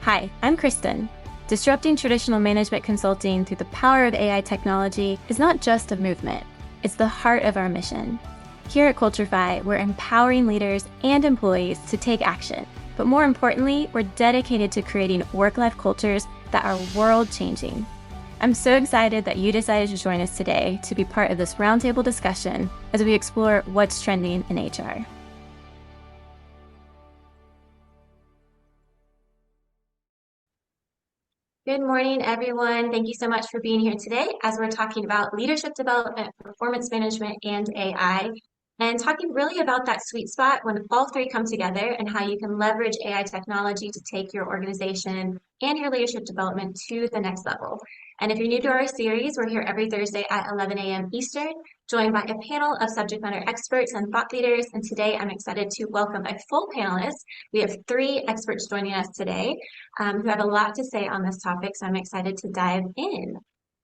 Hi, I'm Kristen. Disrupting traditional management consulting through the power of AI technology is not just a movement, it's the heart of our mission. Here at Culturefy, we're empowering leaders and employees to take action. But more importantly, we're dedicated to creating work-life cultures that are world-changing. I'm so excited that you decided to join us today to be part of this roundtable discussion as we explore what's trending in HR. Good morning, everyone. Thank you so much for being here today as we're talking about leadership development, performance management, and AI, and talking really about that sweet spot when all three come together and how you can leverage AI technology to take your organization and your leadership development to the next level. And if you're new to our series, we're here every Thursday at 11 a.m. Eastern, joined by a panel of subject matter experts and thought leaders. And today I'm excited to welcome a full panelist. We have three experts joining us today who have a lot to say on this topic, so I'm excited to dive in.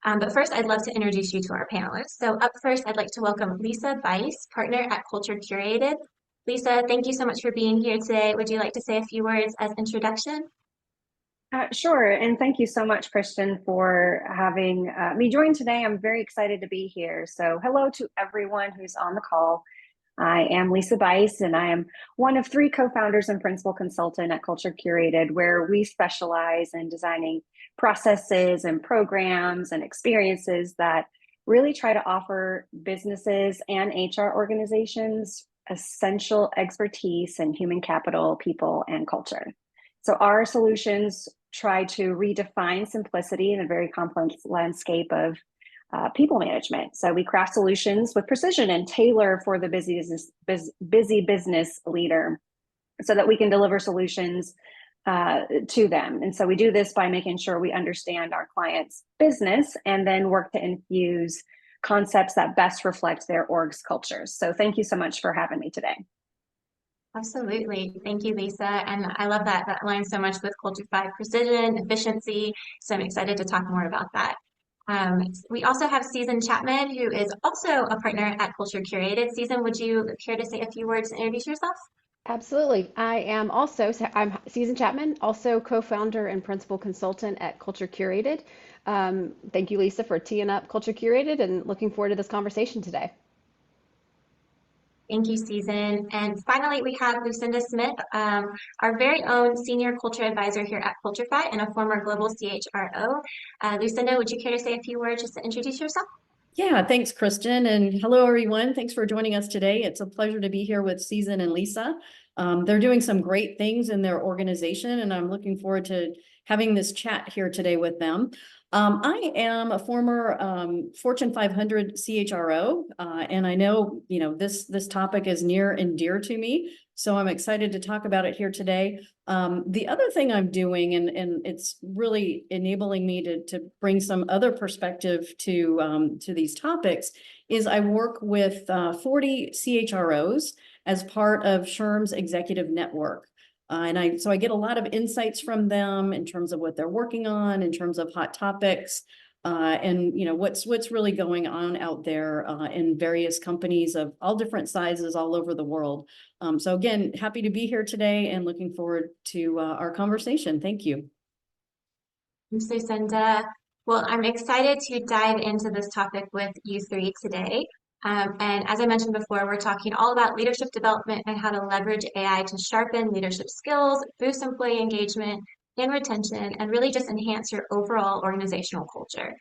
But first, I'd love to introduce you to our panelists. So up first, I'd like to welcome Lisa Bice, partner at Culture Curated. Lisa, thank you so much for being here today. Would you like to say a few words as introduction? Sure, and thank you so much, Christian, for having me join today. I'm very excited to be here. So hello to everyone who's on the call. I am Lisa Bice, and I am one of three co-founders and principal consultant at Culture Curated, where we specialize in designing processes and programs and experiences that really try to offer businesses and HR organizations essential expertise in human capital, people, and culture. So our solutions try to redefine simplicity in a very complex landscape of people management. So we craft solutions with precision and tailor for the busy business leader so that we can deliver solutions to them. And so we do this by making sure we understand our client's business and then work to infuse concepts that best reflect their org's cultures. So thank you so much for having me today. Absolutely. Thank you, Lisa. And I love that. That aligns so much with Culture 5 precision, efficiency. So I'm excited to talk more about that. We also have Susan Chapman, who is also a partner at Culture Curated. Susan, would you care to say a few words and introduce yourself? Absolutely. I'm Susan Chapman, also co-founder and principal consultant at Culture Curated. Thank you, Lisa, for teeing up Culture Curated and looking forward to this conversation today. Thank you, Susan. And finally, we have Lucinda Smith, our very own senior culture advisor here at Culturefy and a former global CHRO. Lucinda, would you care to say a few words just to introduce yourself? Yeah, thanks, Kristen. And hello, everyone. Thanks for joining us today. It's a pleasure to be here with Susan and Lisa. They're doing some great things in their organization, and I'm looking forward to having this chat here today with them. I am a former Fortune 500 CHRO, and I know this topic is near and dear to me, so I'm excited to talk about it here today. The other thing I'm doing, and it's really enabling me to bring some other perspective to these topics, is I work with 40 CHROs as part of SHRM's executive network. So I get a lot of insights from them in terms of what they're working on, in terms of hot topics, and what's really going on out there in various companies of all different sizes all over the world. So again, happy to be here today and looking forward to our conversation. Thank you. Thanks, Lucinda. Well, I'm excited to dive into this topic with you three today. And as I mentioned before, we're talking all about leadership development and how to leverage AI to sharpen leadership skills, boost employee engagement and retention, and really just enhance your overall organizational culture.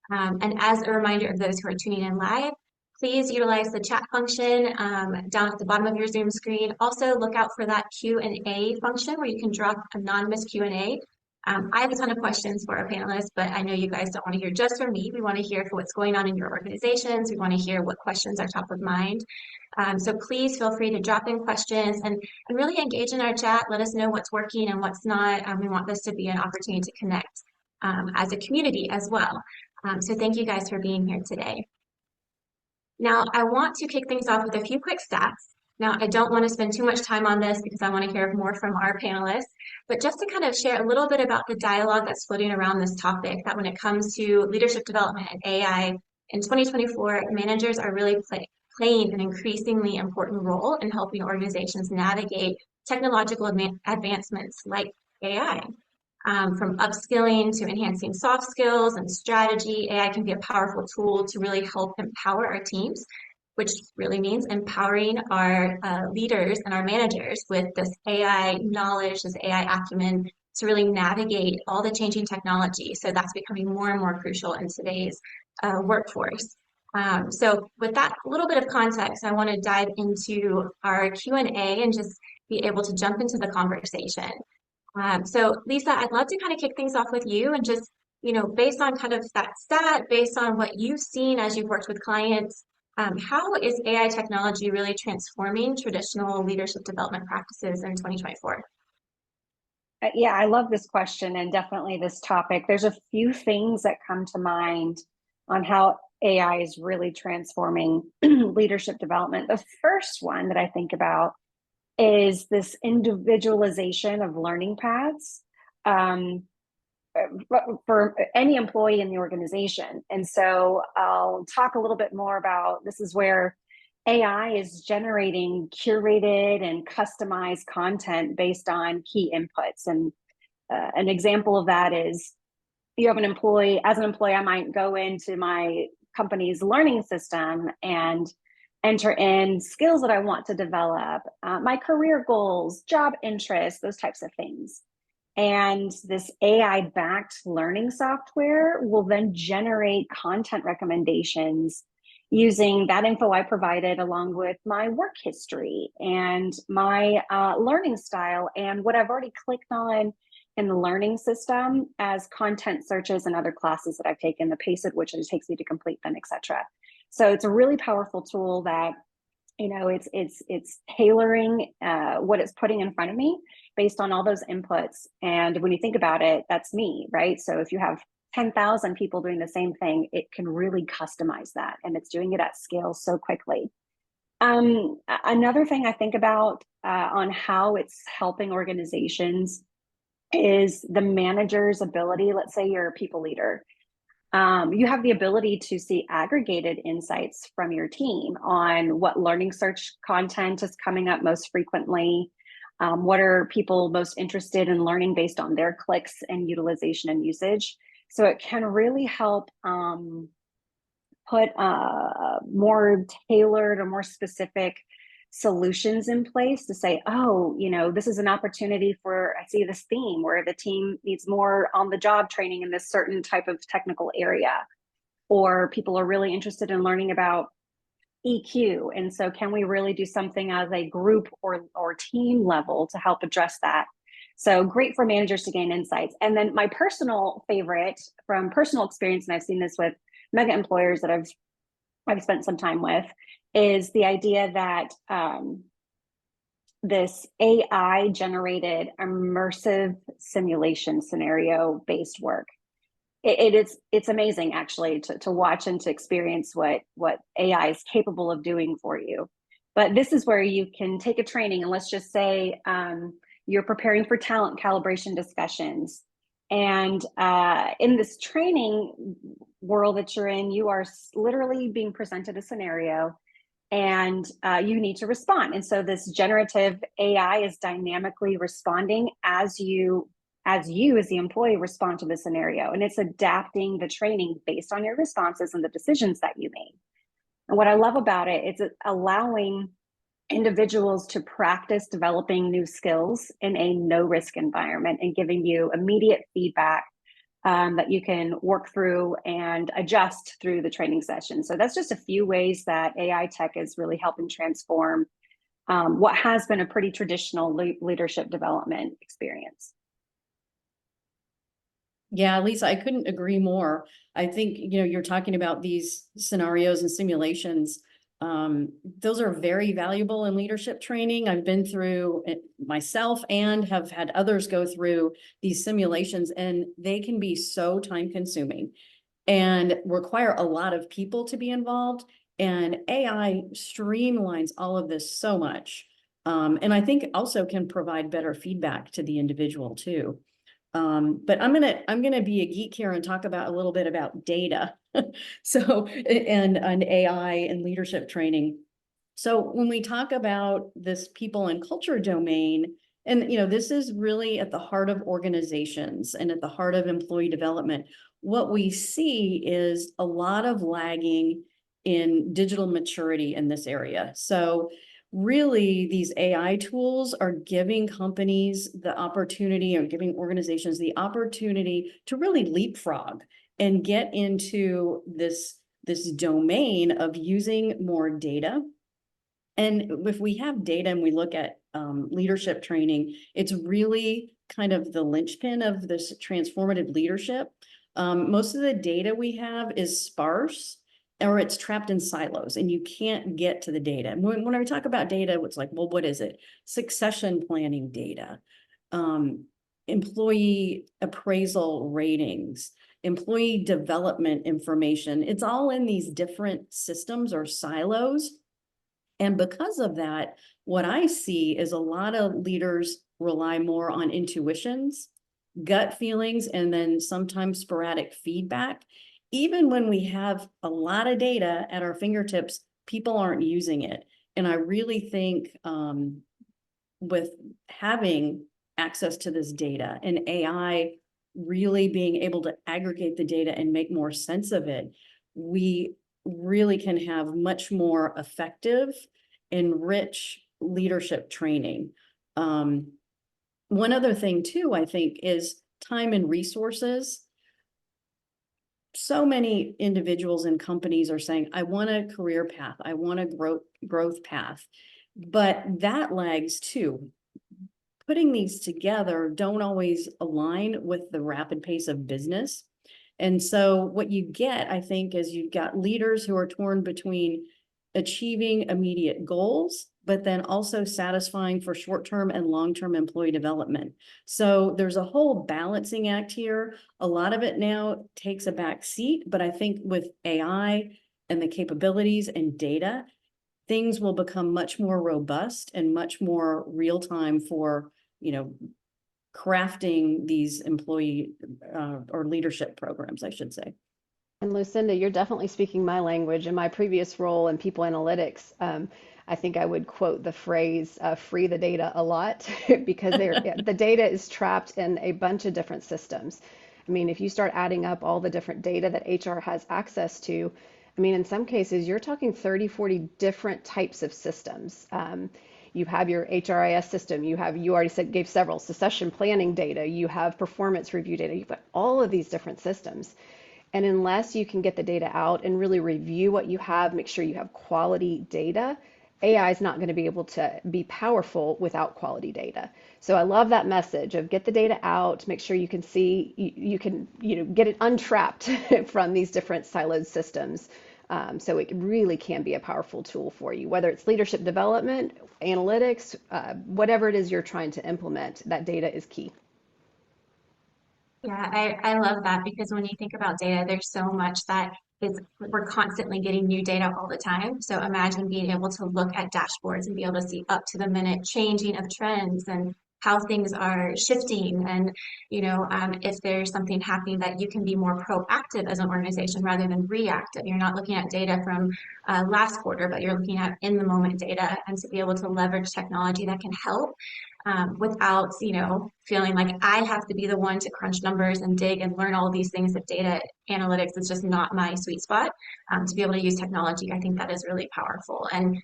And as a reminder of those who are tuning in live, please utilize the chat function down at the bottom of your Zoom screen. Also, look out for that Q&A function where you can drop anonymous Q&A. I have a ton of questions for our panelists, but I know you guys don't want to hear just from me. We want to hear for what's going on in your organizations. We want to hear what questions are top of mind. So please feel free to drop in questions and really engage in our chat. Let us know what's working and what's not. We want this to be an opportunity to connect as a community as well. So thank you guys for being here today. Now, I want to kick things off with a few quick stats. Now, I don't want to spend too much time on this because I want to hear more from our panelists, but just to kind of share a little bit about the dialogue that's floating around this topic, that when it comes to leadership development and AI, in 2024, managers are really playing an increasingly important role in helping organizations navigate technological advancements like AI. From upskilling to enhancing soft skills and strategy, AI can be a powerful tool to really help empower our teams, which really means empowering our leaders and our managers with this AI knowledge, this AI acumen to really navigate all the changing technology. So that's becoming more and more crucial in today's workforce. So with that little bit of context, I want to dive into our Q&A and just be able to jump into the conversation. So Lisa, I'd love to kind of kick things off with you and just, based on kind of that stat, based on what you've seen as you've worked with clients, how is AI technology really transforming traditional leadership development practices in 2024? Yeah, I love this question and definitely this topic. There's a few things that come to mind on how AI is really transforming leadership development. The first one that I think about is this individualization of learning paths for any employee in the organization. And so I'll talk a little bit more about this is where AI is generating curated and customized content based on key inputs. And an example of that is you have an employee, as an employee, I might go into my company's learning system and enter in skills that I want to develop, my career goals, job interests, those types of things. And this AI-backed learning software will then generate content recommendations using that info I provided along with my work history and my learning style and what I've already clicked on in the learning system as content searches and other classes that I've taken, the pace at which it takes me to complete them, etc. So it's a really powerful tool that, it's tailoring what it's putting in front of me based on all those inputs. And when you think about it, that's me, right? So if you have 10,000 people doing the same thing, it can really customize that. And it's doing it at scale so quickly. Another thing I think about on how it's helping organizations is the manager's ability. Let's say you're a people leader. You have the ability to see aggregated insights from your team on what learning search content is coming up most frequently. What are people most interested in learning based on their clicks and utilization and usage? So it can really help put more tailored or more specific solutions in place to say, oh, this is an opportunity for, I see this theme where the team needs more on the job training in this certain type of technical area, or people are really interested in learning about EQ. And so can we really do something as a group or team level to help address that? So great for managers to gain insights. And then my personal favorite from personal experience, and I've seen this with mega employers that I've spent some time with, is the idea that this AI generated immersive simulation scenario based work. It's amazing actually to watch and to experience what AI is capable of doing for you. But this is where you can take a training, and let's just say you're preparing for talent calibration discussions. And in this training world that you're in, you are literally being presented a scenario and you need to respond. And so this generative AI is dynamically responding as you as the employee respond to the scenario. And it's adapting the training based on your responses and the decisions that you made. And what I love about it, it's allowing individuals to practice developing new skills in a no-risk environment and giving you immediate feedback that you can work through and adjust through the training session. So that's just a few ways that AI tech is really helping transform what has been a pretty traditional leadership development experience. Yeah, Lisa, I couldn't agree more. I think, you're talking about these scenarios and simulations. Those are very valuable in leadership training. I've been through it myself and have had others go through these simulations, and they can be so time consuming and require a lot of people to be involved. And AI streamlines all of this so much. And I think also can provide better feedback to the individual too. But I'm gonna be a geek here and talk about a little bit about data. So, and AI and leadership training. So when we talk about this people and culture domain, And, this is really at the heart of organizations and at the heart of employee development. What we see is a lot of lagging in digital maturity in this area. So really, these AI tools are giving companies the opportunity, or giving organizations the opportunity to really leapfrog and get into this domain of using more data. And if we have data and we look at leadership training, it's really kind of the linchpin of this transformative leadership. Most of the data we have is sparse, or it's trapped in silos, and you can't get to the data. And when I talk about data, it's like, well, what is it? Succession planning data, employee appraisal ratings, employee development information. It's all in these different systems or silos. And because of that, what I see is a lot of leaders rely more on intuitions, gut feelings, and then sometimes sporadic feedback. Even when we have a lot of data at our fingertips, people aren't using it. And I really think with having access to this data and AI really being able to aggregate the data and make more sense of it, we really can have much more effective and rich leadership training. One other thing too, I think, is time and resources. So many individuals and companies are saying, I want a career path, I want a growth path, but that lags too. Putting these together don't always align with the rapid pace of business. And so what you get, I think, is you've got leaders who are torn between achieving immediate goals, but then also satisfying for short-term and long-term employee development. So there's a whole balancing act here. A lot of it now takes a back seat, but I think with AI and the capabilities and data, things will become much more robust and much more real-time for, crafting these employee or leadership programs, I should say. And Lucinda, you're definitely speaking my language. In my previous role in people analytics, I think I would quote the phrase "free the data" a lot because the data is trapped in a bunch of different systems. I mean, if you start adding up all the different data that HR has access to, I mean, in some cases, you're talking 30, 40 different types of systems. You have your HRIS system, you already said, gave several, succession planning data, you have performance review data, you've got all of these different systems. And unless you can get the data out and really review what you have, make sure you have quality data, AI is not going to be able to be powerful without quality data. So I love that message of get the data out, make sure you can see, you can, get it untrapped from these different siloed systems. So it really can be a powerful tool for you, whether it's leadership development, analytics, whatever it is you're trying to implement, that data is key. Yeah, I love that because when you think about data, there's so much that is, we're constantly getting new data all the time. So imagine being able to look at dashboards and be able to see up to the minute changing of trends and how things are shifting. And, if there's something happening that you can be more proactive as an organization rather than reactive. You're not looking at data from last quarter, but you're looking at in the moment data, and to be able to leverage technology that can help without, feeling like I have to be the one to crunch numbers and dig and learn all these things. That data analytics is just not my sweet spot. To be able to use technology, I think that is really powerful. And,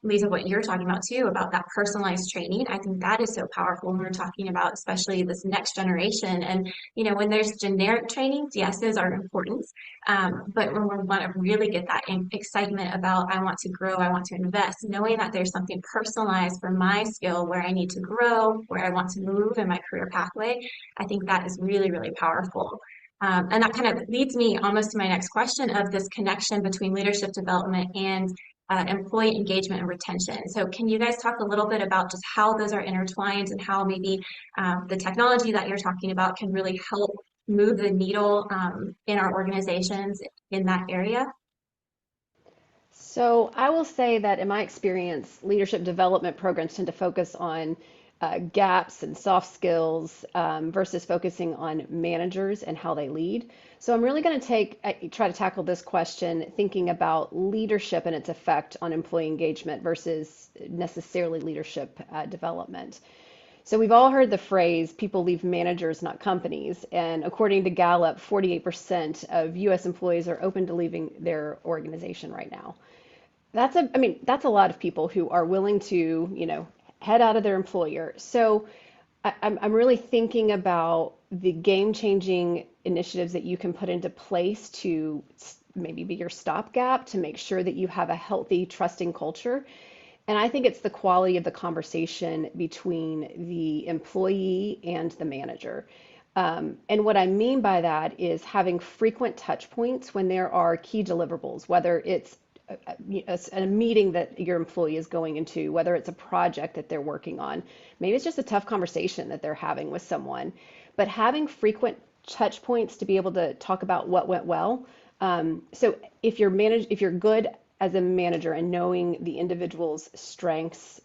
Lisa, what you're talking about too, about that personalized training, I think that is so powerful when we're talking about especially this next generation. And, when there's generic trainings, yes, those are important. But when we want to really get that excitement about, I want to grow, I want to invest, knowing that there's something personalized for my skill where I need to grow, where I want to move in my career pathway, I think that is really, really powerful. And that kind of leads me almost to my next question of this connection between leadership development and employee engagement and retention. So can you guys talk a little bit about just how those are intertwined and how maybe the technology that you're talking about can really help move the needle in our organizations in that area? So I will say that in my experience, leadership development programs tend to focus on gaps and soft skills versus focusing on managers and how they lead. So I'm really going to try to tackle this question thinking about leadership and its effect on employee engagement versus necessarily leadership development. So we've all heard the phrase, people leave managers, not companies. And according to Gallup, 48% of US employees are open to leaving their organization right now. That's a lot of people who are willing to, head out of their employer. So I'm really thinking about the game-changing initiatives that you can put into place to maybe be your stopgap to make sure that you have a healthy, trusting culture. And I think it's the quality of the conversation between the employee and the manager. And what I mean by that is having frequent touch points when there are key deliverables, whether it's a meeting that your employee is going into, whether it's a project that they're working on. Maybe it's just a tough conversation that they're having with someone, but having frequent touch points to be able to talk about what went well. So if you're good as a manager and knowing the individual's strengths,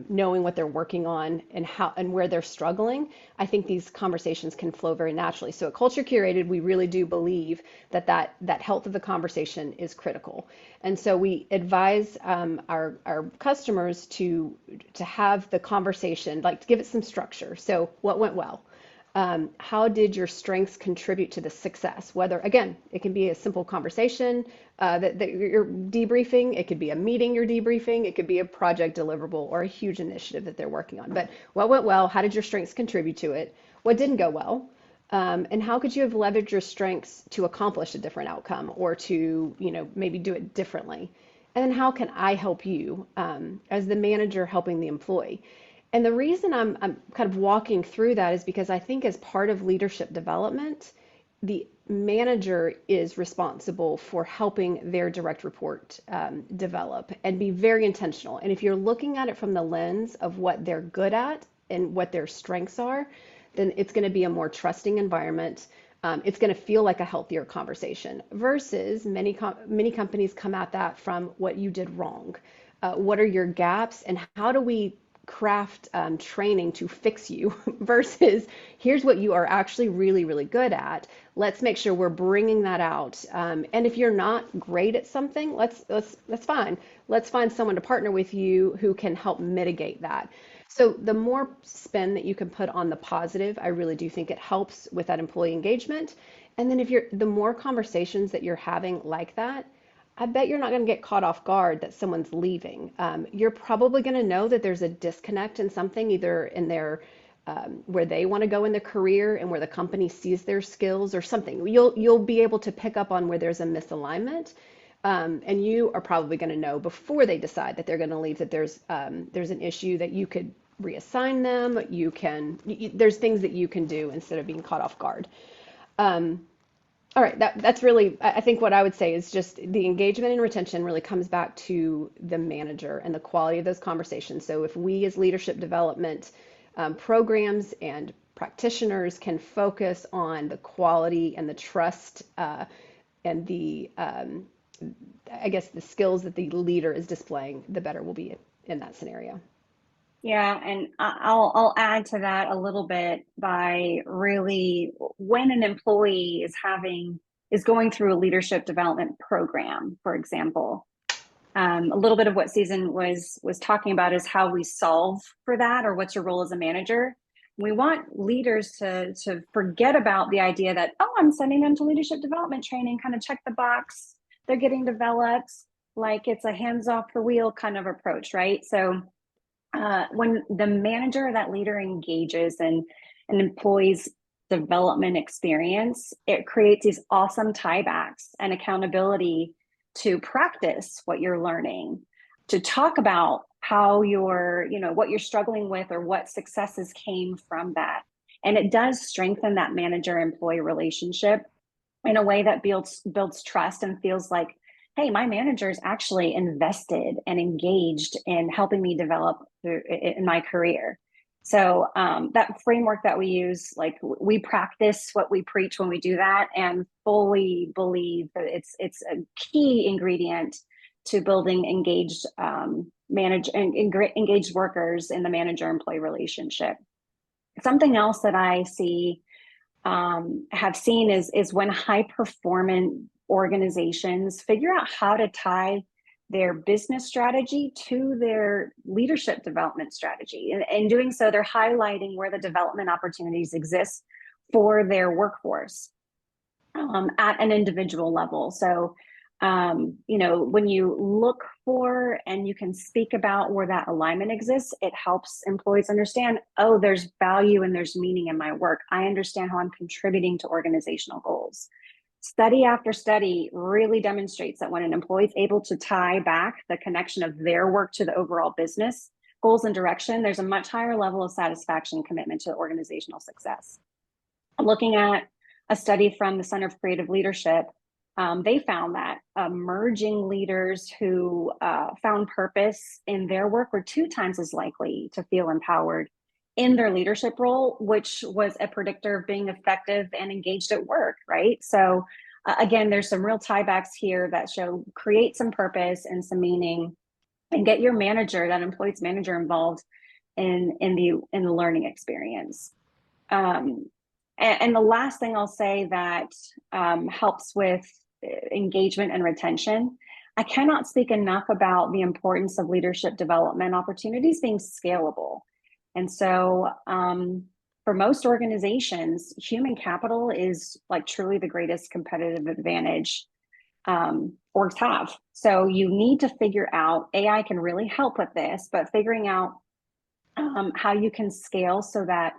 knowing what they're working on and how and where they're struggling, I think these conversations can flow very naturally. So at Culture Curated, we really do believe that health of the conversation is critical. And so we advise our customers to have the conversation, like to give it some structure. So what went well? How did your strengths contribute to the success? Whether, again, it can be a simple conversation that you're debriefing, it could be a meeting you're debriefing, it could be a project deliverable or a huge initiative that they're working on. But what went well? How did your strengths contribute to it? What didn't go well? And how could you have leveraged your strengths to accomplish a different outcome or to, maybe do it differently? And then how can I help you as the manager helping the employee? And the reason I'm kind of walking through that is because I think as part of leadership development, the manager is responsible for helping their direct report develop and be very intentional. And if you're looking at it from the lens of what they're good at and what their strengths are, then it's going to be a more trusting environment. It's going to feel like a healthier conversation versus many companies come at that from what you did wrong. What are your gaps and how do we craft training to fix you versus here's what you are actually really, really good at. Let's make sure we're bringing that out. And if you're not great at something, that's fine. Let's find someone to partner with you who can help mitigate that. So the more spin that you can put on the positive, I really do think it helps with that employee engagement. And then the more conversations that you're having like that, I bet you're not going to get caught off guard that someone's leaving. You're probably going to know that there's a disconnect in something, either in their where they want to go in their career and where the company sees their skills or something. You'll be able to pick up on where there's a misalignment, and you are probably going to know before they decide that they're going to leave that there's an issue that you could reassign them. There's things that you can do instead of being caught off guard. All right, that's really, I think what I would say is just the engagement and retention really comes back to the manager and the quality of those conversations. So if we as leadership development programs and practitioners can focus on the quality and the trust and I guess the skills that the leader is displaying, the better we'll be in that scenario. Yeah, and I'll add to that a little bit by really when an employee is going through a leadership development program, for example, a little bit of what Susan was talking about is how we solve for that, or what's your role as a manager. We want leaders to forget about the idea that, oh, I'm sending them to leadership development training, kind of check the box, they're getting developed, like it's a hands off the wheel kind of approach, right? So when the manager or that leader engages in an employee's development experience, it creates these awesome tiebacks and accountability to practice what you're learning, to talk about how what you're struggling with or what successes came from that. And it does strengthen that manager-employee relationship in a way that builds trust and feels like, hey, my manager is actually invested and engaged in helping me develop in my career. So that framework that we use, like we practice what we preach when we do that, and fully believe that it's a key ingredient to building engaged engaged workers in the manager-employee relationship. Something else that I have seen is when high-performing organizations figure out how to tie their business strategy to their leadership development strategy. And in doing so, they're highlighting where the development opportunities exist for their workforce at an individual level. So, when you look for and you can speak about where that alignment exists, it helps employees understand, oh, there's value and there's meaning in my work. I understand how I'm contributing to organizational goals. Study after study really demonstrates that when an employee is able to tie back the connection of their work to the overall business goals and direction, there's a much higher level of satisfaction and commitment to organizational success. Looking at a study from the Center of Creative Leadership, they found that emerging leaders who found purpose in their work were 2 times as likely to feel empowered in their leadership role, which was a predictor of being effective and engaged at work, right? So again, there's some real tiebacks here that show create some purpose and some meaning, and get your manager, that employee's manager, involved in the learning experience. And the last thing I'll say that helps with engagement and retention, I cannot speak enough about the importance of leadership development opportunities being scalable. And so for most organizations, human capital is like truly the greatest competitive advantage orgs have. So you need to figure out, AI can really help with this, but figuring out how you can scale so that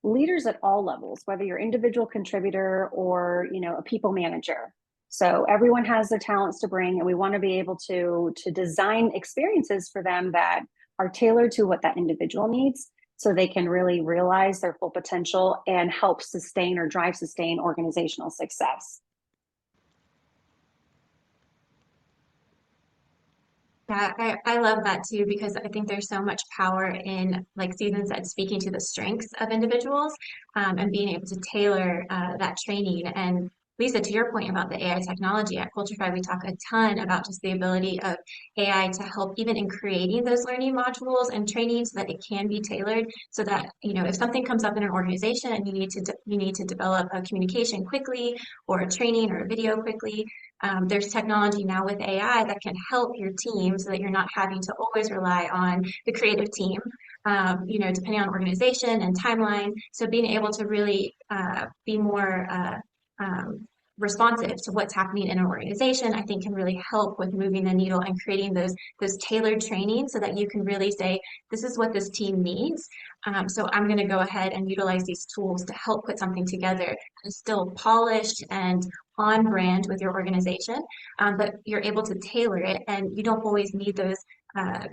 leaders at all levels, whether you're individual contributor or a people manager, so everyone has their talents to bring, and we want to be able to design experiences for them that are tailored to what that individual needs, so they can really realize their full potential and help sustain or drive sustain organizational success. Yeah, I love that too, because I think there's so much power in, like Susan said, speaking to the strengths of individuals and being able to tailor that training. And Lisa, to your point about the AI technology at Culture5, we talk a ton about just the ability of AI to help even in creating those learning modules and training so that it can be tailored, so that, if something comes up in an organization and you need to develop a communication quickly or a training or a video quickly, there's technology now with AI that can help your team so that you're not having to always rely on the creative team, depending on organization and timeline. So being able to really be more responsive to what's happening in an organization, I think can really help with moving the needle and creating those tailored training so that you can really say, this is what this team needs. So I'm going to go ahead and utilize these tools to help put something together that's still polished and on brand with your organization, but you're able to tailor it, and you don't always need those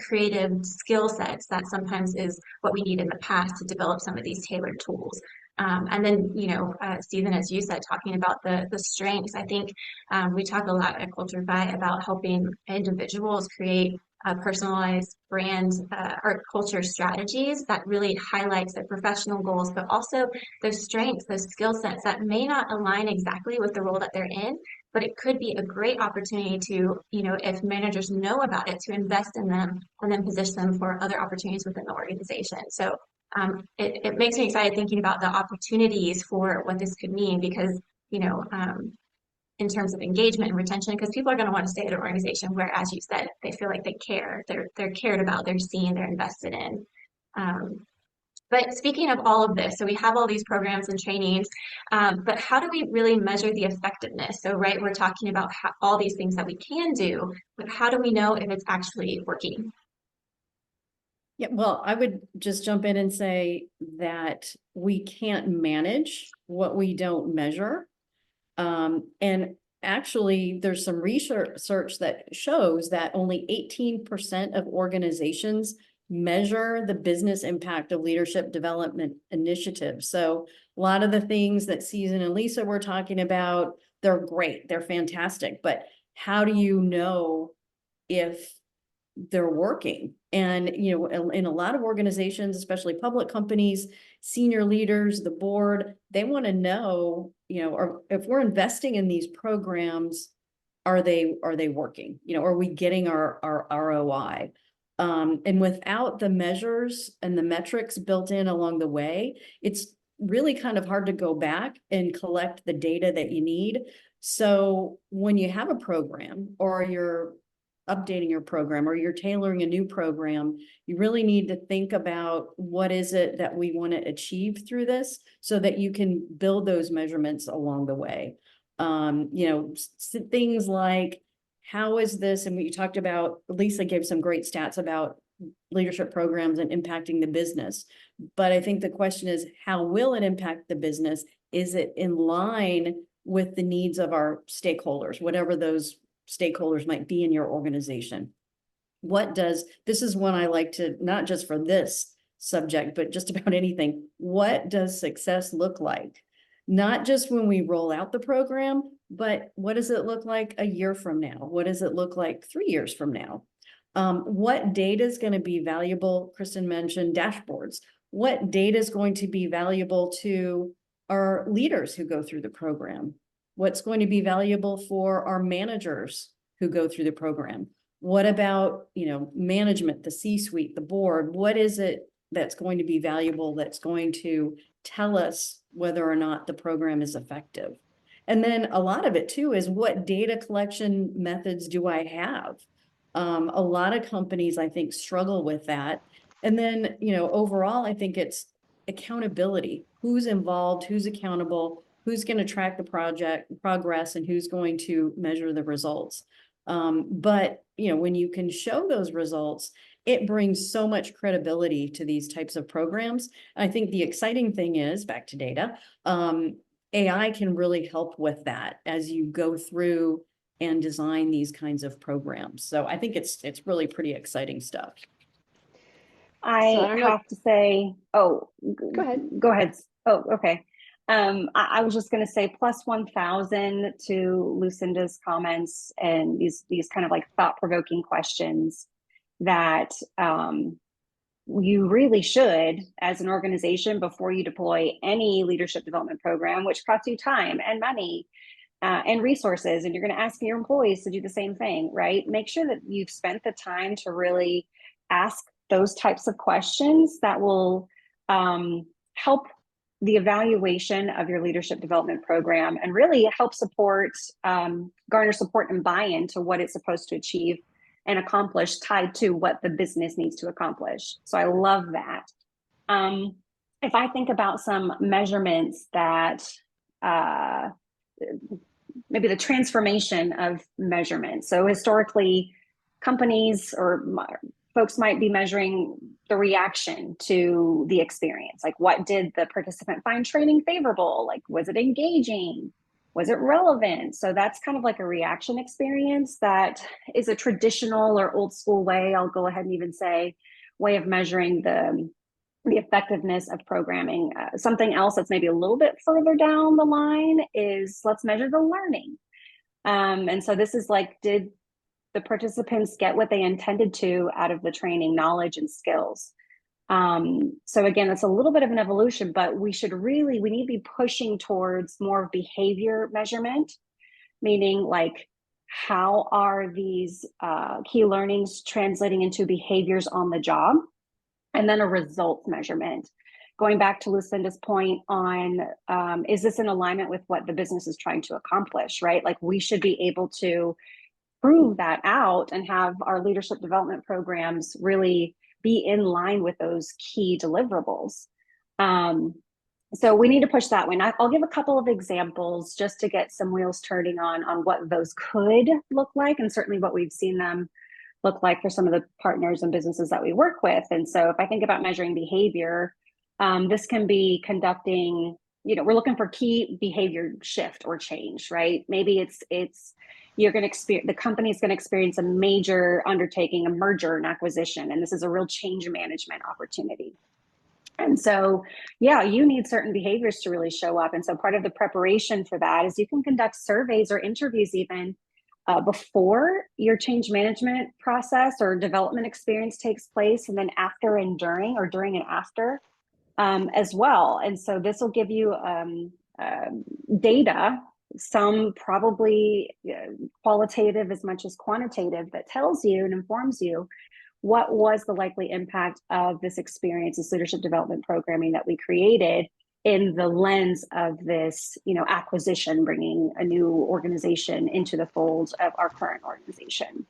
creative skill sets that sometimes is what we need in the past to develop some of these tailored tools. And then, Stephen, as you said, talking about the strengths, I think we talk a lot at Culture5 about helping individuals create personalized brand or culture strategies that really highlights their professional goals, but also those strengths, those skill sets that may not align exactly with the role that they're in, but it could be a great opportunity to, if managers know about it, to invest in them and then position them for other opportunities within the organization. So it makes me excited thinking about the opportunities for what this could mean, because, in terms of engagement and retention, because people are going to want to stay at an organization where, as you said, they feel like they care, they're cared about, they're seen, they're invested in. But speaking of all of this, so we have all these programs and trainings, but how do we really measure the effectiveness? So, right, we're talking about all these things that we can do, but how do we know if it's actually working? Yeah, well, I would just jump in and say that we can't manage what we don't measure. And actually, there's some research that shows that only 18% of organizations measure the business impact of leadership development initiatives. So a lot of the things that Susan and Lisa were talking about, they're great, they're fantastic, but how do you know if they're working? And, in a lot of organizations, especially public companies, senior leaders, the board, they want to know, or if we're investing in these programs, are they working? Are we getting our ROI? And without the measures and the metrics built in along the way, it's really kind of hard to go back and collect the data that you need. So when you have a program or you're updating your program or you're tailoring a new program, you really need to think about what is it that we want to achieve through this so that you can build those measurements along the way. Things like how is this, and we talked about, Lisa gave some great stats about leadership programs and impacting the business. But I think the question is, how will it impact the business? Is it in line with the needs of our stakeholders, whatever those stakeholders might be in your organization? This is one I like to, not just for this subject, but just about anything. What does success look like? Not just when we roll out the program, but what does it look like a year from now? What does it look like 3 years from now? What data is going to be valuable? Kristen mentioned dashboards. What data is going to be valuable to our leaders who go through the program? What's going to be valuable for our managers who go through the program? What about, management, the C-suite, the board? What is it that's going to be valuable, that's going to tell us whether or not the program is effective? And then a lot of it too is, what data collection methods do I have? A lot of companies, I think, struggle with that. And then, overall, I think it's accountability. Who's involved, who's accountable, who's going to track the project progress, and who's going to measure the results. But when you can show those results, it brings so much credibility to these types of programs. I think the exciting thing is, back to data, AI can really help with that as you go through and design these kinds of programs. So I think it's really pretty exciting stuff. I have to say, go ahead. Go ahead. Oh, okay. I was just going to say plus 1,000 to Lucinda's comments and these kind of like thought-provoking questions that you really should, as an organization, before you deploy any leadership development program, which costs you time and money and resources, and you're going to ask your employees to do the same thing, right? Make sure that you've spent the time to really ask those types of questions that will help the evaluation of your leadership development program and really help support, garner support and buy-in to what it's supposed to achieve and accomplish, tied to what the business needs to accomplish. So I love that. If I think about some measurements that maybe the transformation of measurement. So historically, companies or folks might be measuring the reaction to the experience. Like, what did the participant find training favorable? Like, was it engaging? Was it relevant? So that's kind of like a reaction experience that is a traditional or old school way, I'll go ahead and even say, way of measuring the effectiveness of programming. Something else that's maybe a little bit further down the line is, let's measure the learning. And so this is like, did the participants get what they intended to out of the training, knowledge and skills? So again, it's a little bit of an evolution, but we need to be pushing towards more behavior measurement, meaning like, how are these key learnings translating into behaviors on the job? And then a results measurement. Going back to Lucinda's point on, is this in alignment with what the business is trying to accomplish, right? Like, we should be able to prove that out and have our leadership development programs really be in line with those key deliverables. So we need to push that way. I'll give a couple of examples just to get some wheels turning on what those could look like, and certainly what we've seen them look like for some of the partners and businesses that we work with. And so if I think about measuring behavior, this can be conducting, we're looking for key behavior shift or change, right? Maybe it's you're going to experience, the company's going to experience a major undertaking, a merger and acquisition, and this is a real change management opportunity. And so, yeah, you need certain behaviors to really show up. And so part of the preparation for that is you can conduct surveys or interviews even before your change management process or development experience takes place, and then after and during, or during and after as well. And so this will give you data, some probably qualitative as much as quantitative, that tells you and informs you what was the likely impact of this experience, this leadership development programming that we created, in the lens of this, acquisition, bringing a new organization into the fold of our current organization.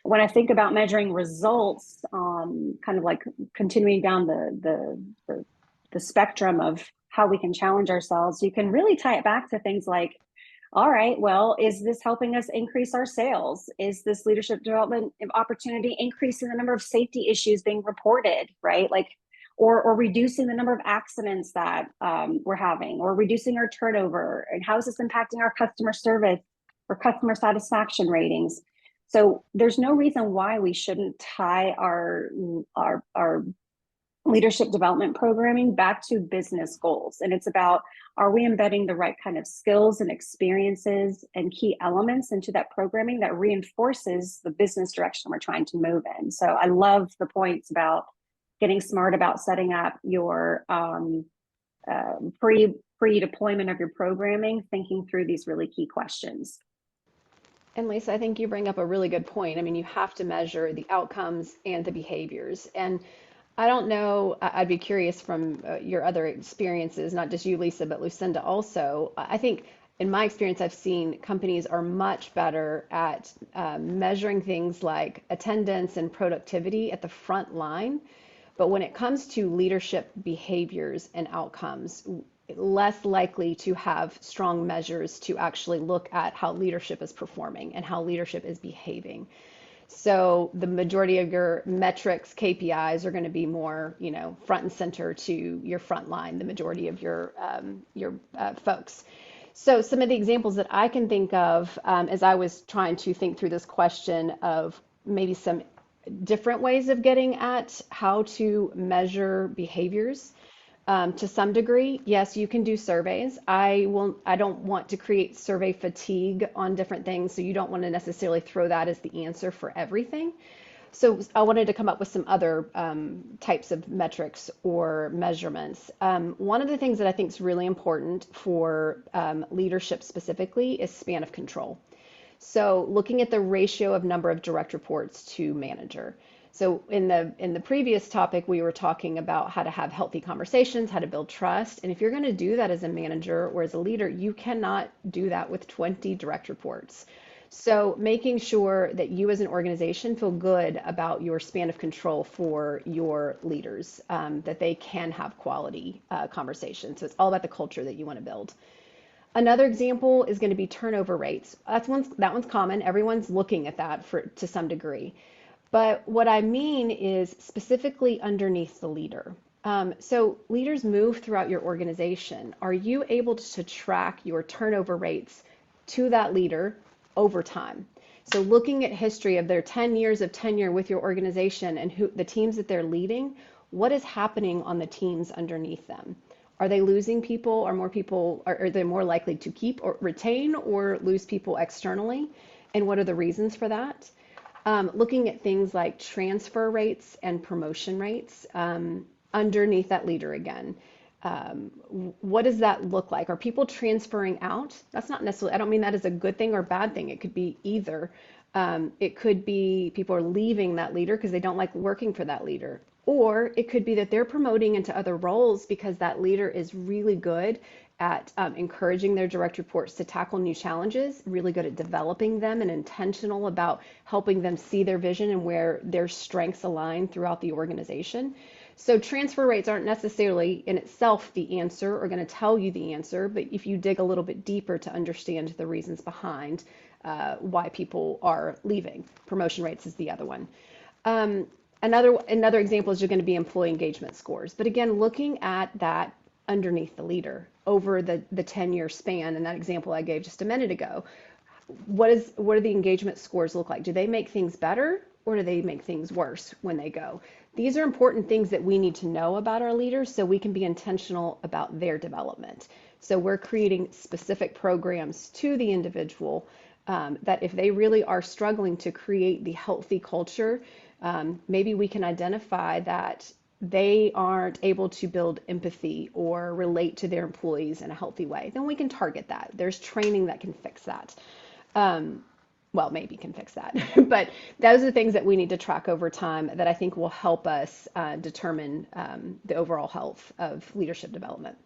When I think about measuring results, kind of like continuing down the spectrum of how we can challenge ourselves, you can really tie it back to things like, all right, well, is this helping us increase our sales? Is this leadership development opportunity increasing the number of safety issues being reported, right? Like, or reducing the number of accidents that we're having, or reducing our turnover, and how is this impacting our customer service or customer satisfaction ratings? So there's no reason why we shouldn't tie our leadership development programming back to business goals. And it's about, are we embedding the right kind of skills and experiences and key elements into that programming that reinforces the business direction we're trying to move in? So I love the points about getting smart about setting up your pre-deployment of your programming, thinking through these really key questions. And Lisa, I think you bring up a really good point. I mean, you have to measure the outcomes and the behaviors. And I don't know, I'd be curious from your other experiences, not just you, Lisa, but Lucinda also. I think in my experience, I've seen companies are much better at measuring things like attendance and productivity at the front line. But when it comes to leadership behaviors and outcomes, less likely to have strong measures to actually look at how leadership is performing and how leadership is behaving. So the majority of your metrics, KPIs are going to be more, front and center to your front line, the majority of your folks. So some of the examples that I can think of as I was trying to think through this question of maybe some different ways of getting at how to measure behaviors. To some degree, yes, you can do surveys. I don't want to create survey fatigue on different things, so you don't want to necessarily throw that as the answer for everything. So I wanted to come up with some other types of metrics or measurements. One of the things that I think is really important for leadership specifically is span of control. So looking at the ratio of number of direct reports to manager. So in the previous topic, we were talking about how to have healthy conversations, how to build trust. And if you're going to do that as a manager or as a leader, you cannot do that with 20 direct reports. So making sure that you as an organization feel good about your span of control for your leaders, that they can have quality conversations. So it's all about the culture that you want to build. Another example is going to be turnover rates. That one's common. Everyone's looking at that to some degree. But what I mean is specifically underneath the leader. So leaders move throughout your organization. Are you able to track your turnover rates to that leader over time? So looking at history of their 10 years of tenure with your organization and the teams that they're leading, what is happening on the teams underneath them? Are they losing people? Are they more likely to keep or retain or lose people externally? And what are the reasons for that? Looking at things like transfer rates and promotion rates underneath that leader again. What does that look like? Are people transferring out? That's not necessarily, I don't mean that as a good thing or bad thing. It could be either. It could be people are leaving that leader because they don't like working for that leader. Or it could be that they're promoting into other roles because that leader is really good at encouraging their direct reports to tackle new challenges, really good at developing them and intentional about helping them see their vision and where their strengths align throughout the organization. So transfer rates aren't necessarily in itself the answer or going to tell you the answer, but if you dig a little bit deeper to understand the reasons behind why people are leaving. Promotion rates is the other one. Another example is you're going to be employee engagement scores. But again, looking at that underneath the leader over the 10-year span, and that example I gave just a minute ago, what do the engagement scores look like? Do they make things better or do they make things worse when they go? These are important things that we need to know about our leaders so we can be intentional about their development. So we're creating specific programs to the individual that if they really are struggling to create the healthy culture, maybe we can identify that they aren't able to build empathy or relate to their employees in a healthy way. Then we can target that. There's training that can fix that. Well, maybe can fix that. But those are things that we need to track over time that I think will help us determine the overall health of leadership development.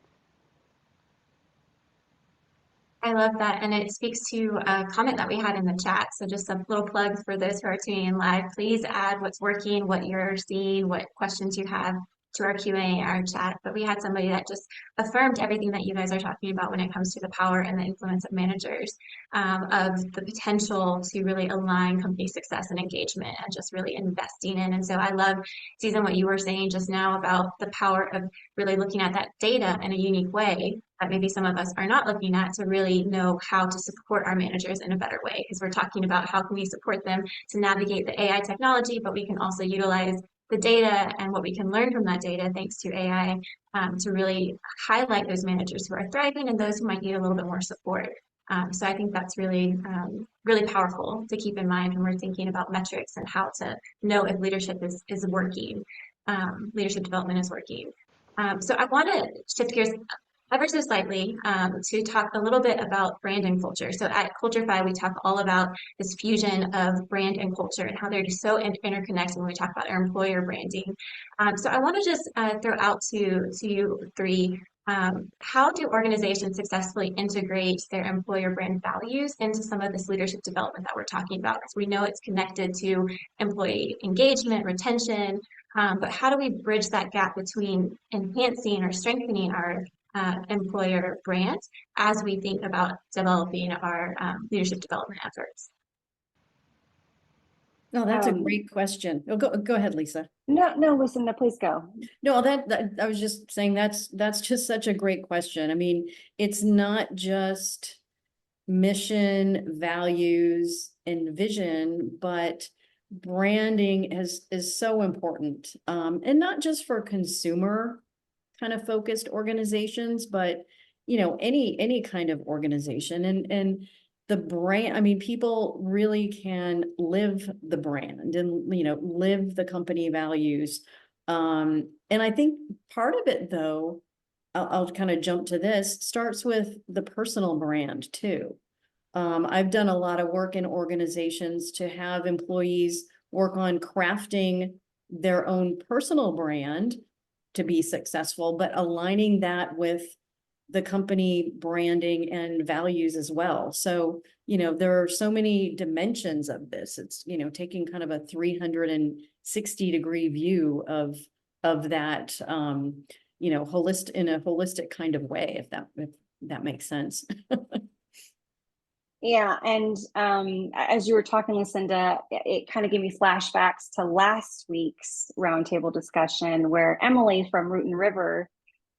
I love that. And it speaks to a comment that we had in the chat. So just some little plugs for those who are tuning in live. Please add what's working, what you're seeing, what questions you have to our Q&A, our chat. But we had somebody that just affirmed everything that you guys are talking about when it comes to the power and the influence of managers, of the potential to really align company success and engagement and just really investing in. And so I love, Susan, what you were saying just now about the power of really looking at that data in a unique way that maybe some of us are not looking at to really know how to support our managers in a better way. Because we're talking about how can we support them to navigate the AI technology, but we can also utilize the data and what we can learn from that data thanks to AI, to really highlight those managers who are thriving and those who might need a little bit more support. So I think that's really, really powerful to keep in mind when we're thinking about metrics and how to know if leadership is working, leadership development is working. So I want to shift gears ever so slightly, to talk a little bit about brand and culture. So at Culturefy, we talk all about this fusion of brand and culture and how they're just so interconnected when we talk about our employer branding. So I want to just throw out to you three, how do organizations successfully integrate their employer brand values into some of this leadership development that we're talking about? Because we know it's connected to employee engagement, retention, but how do we bridge that gap between enhancing or strengthening our employer brand as we think about developing our leadership development efforts? No, that's a great question. Oh, go ahead, Lisa. No, listen, please go. No, that I was just saying that's just such a great question. I mean, it's not just mission, values, and vision, but branding is so important. And not just for consumer kind of focused organizations, but any kind of organization. And the brand, I mean, people really can live the brand and live the company values. And I think part of it, though, I'll kind of jump to this, starts with the personal brand too. I've done a lot of work in organizations to have employees work on crafting their own personal brand to be successful, but aligning that with the company branding and values as well. So, there are so many dimensions of this. It's, taking kind of a 360-degree view of that, holistic in a holistic kind of way, if that makes sense. Yeah, and as you were talking, Lucinda, it kind of gave me flashbacks to last week's roundtable discussion where Emily from Root and River,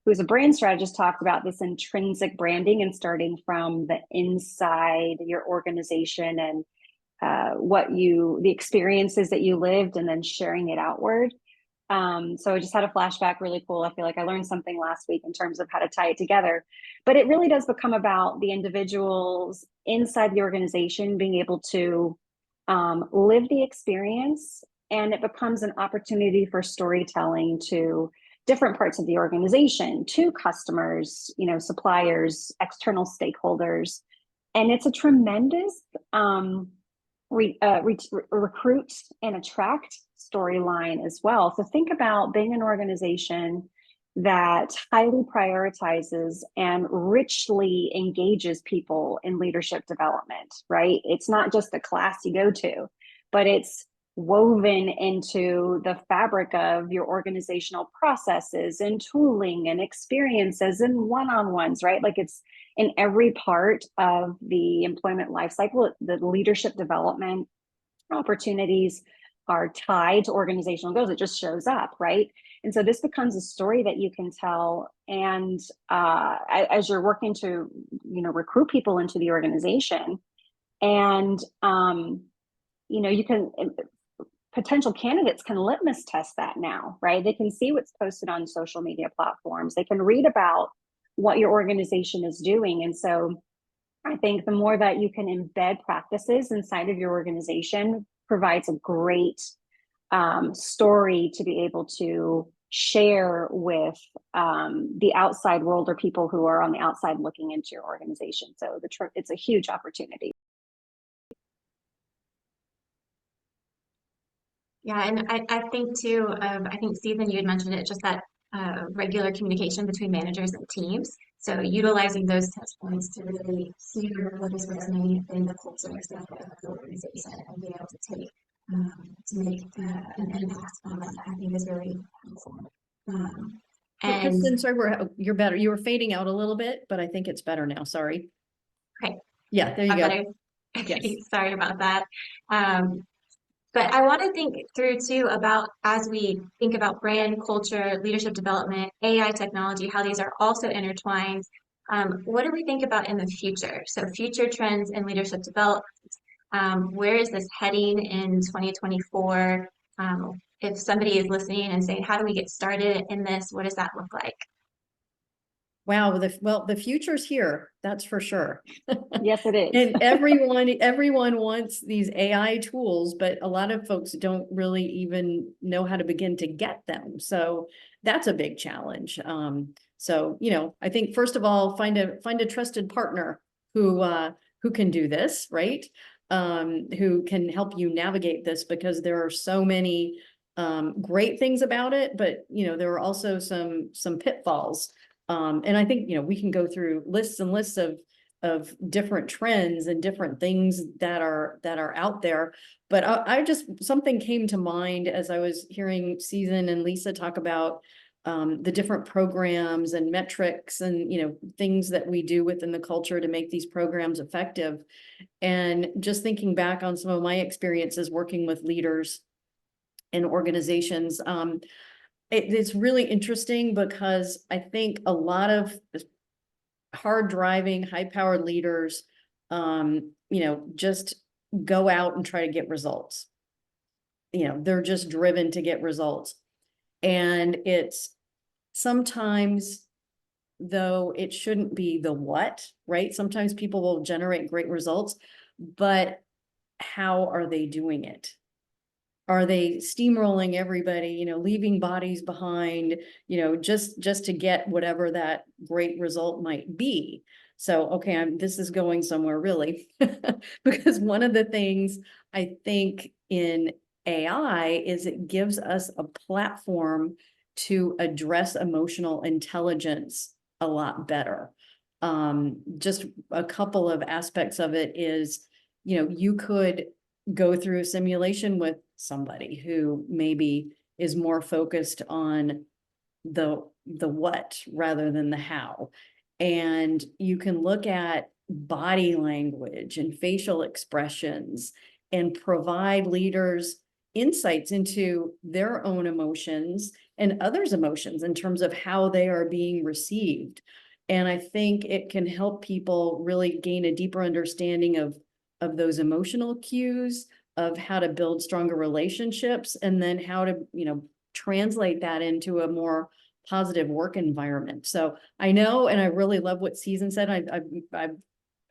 who's a brand strategist, talked about this intrinsic branding and starting from the inside your organization and the experiences that you lived and then sharing it outward. So I just had a flashback, really cool. I feel like I learned something last week in terms of how to tie it together, but it really does become about the individuals inside the organization being able to live the experience, and it becomes an opportunity for storytelling to different parts of the organization, to customers, suppliers, external stakeholders. And it's a tremendous recruit and attract storyline as well. So think about being an organization that highly prioritizes and richly engages people in leadership development, right? It's not just a class you go to, but it's woven into the fabric of your organizational processes and tooling and experiences and one-on-ones, right? Like it's in every part of the employment lifecycle. The leadership development opportunities are tied to organizational goals. It just shows up, right? And so this becomes a story that you can tell. And as you're working to, recruit people into the organization, and you can, potential candidates can litmus test that now, right? They can see what's posted on social media platforms. They can read about what your organization is doing. And so I think the more that you can embed practices inside of your organization provides a great story to be able to share with the outside world or people who are on the outside looking into your organization. So it's a huge opportunity. Yeah, and I think too, I think Stephen, you had mentioned it, just that regular communication between managers and teams. So utilizing those touch points to really hear what is resonating in the culture of the organization and be able to make an impact on that, I think is really helpful. And Kristen, sorry, you're better. You were fading out a little bit, but I think it's better now. Sorry. okay, Yeah, there you go. better. Okay, Yes. sorry about that. But I want to think through too about as we think about brand culture, leadership development, AI technology, how these are also intertwined. What do we think about in the future? So future trends in leadership development. Where is this heading in 2024? If somebody is listening and saying, how do we get started in this? What does that look like? Wow. The future's here. That's for sure. Yes, it is. And everyone wants these AI tools, but a lot of folks don't really even know how to begin to get them. So that's a big challenge. So, I think first of all, find a trusted partner who can do this, right? Who can help you navigate this, because there are so many great things about it, but there are also some pitfalls. And I think we can go through lists and lists of different trends and different things that are out there. But I just, something came to mind as I was hearing Susan and Lisa talk about the different programs and metrics and things that we do within the culture to make these programs effective. And just thinking back on some of my experiences working with leaders and organizations, it's really interesting because I think a lot of hard driving, high powered leaders, just go out and try to get results. They're just driven to get results. And it's sometimes, though, it shouldn't be the what, right? Sometimes people will generate great results, but how are they doing it? Are they steamrolling everybody, leaving bodies behind, just to get whatever that great result might be? So, okay, this is going somewhere really, because one of the things I think in AI is it gives us a platform to address emotional intelligence a lot better. Just a couple of aspects of it is, you could go through a simulation with somebody who maybe is more focused on the what rather than the how. And you can look at body language and facial expressions and provide leaders insights into their own emotions and others' emotions in terms of how they are being received. And I think it can help people really gain a deeper understanding of those emotional cues, of how to build stronger relationships, and then how to, translate that into a more positive work environment. So I know, and I really love what Susan said. I've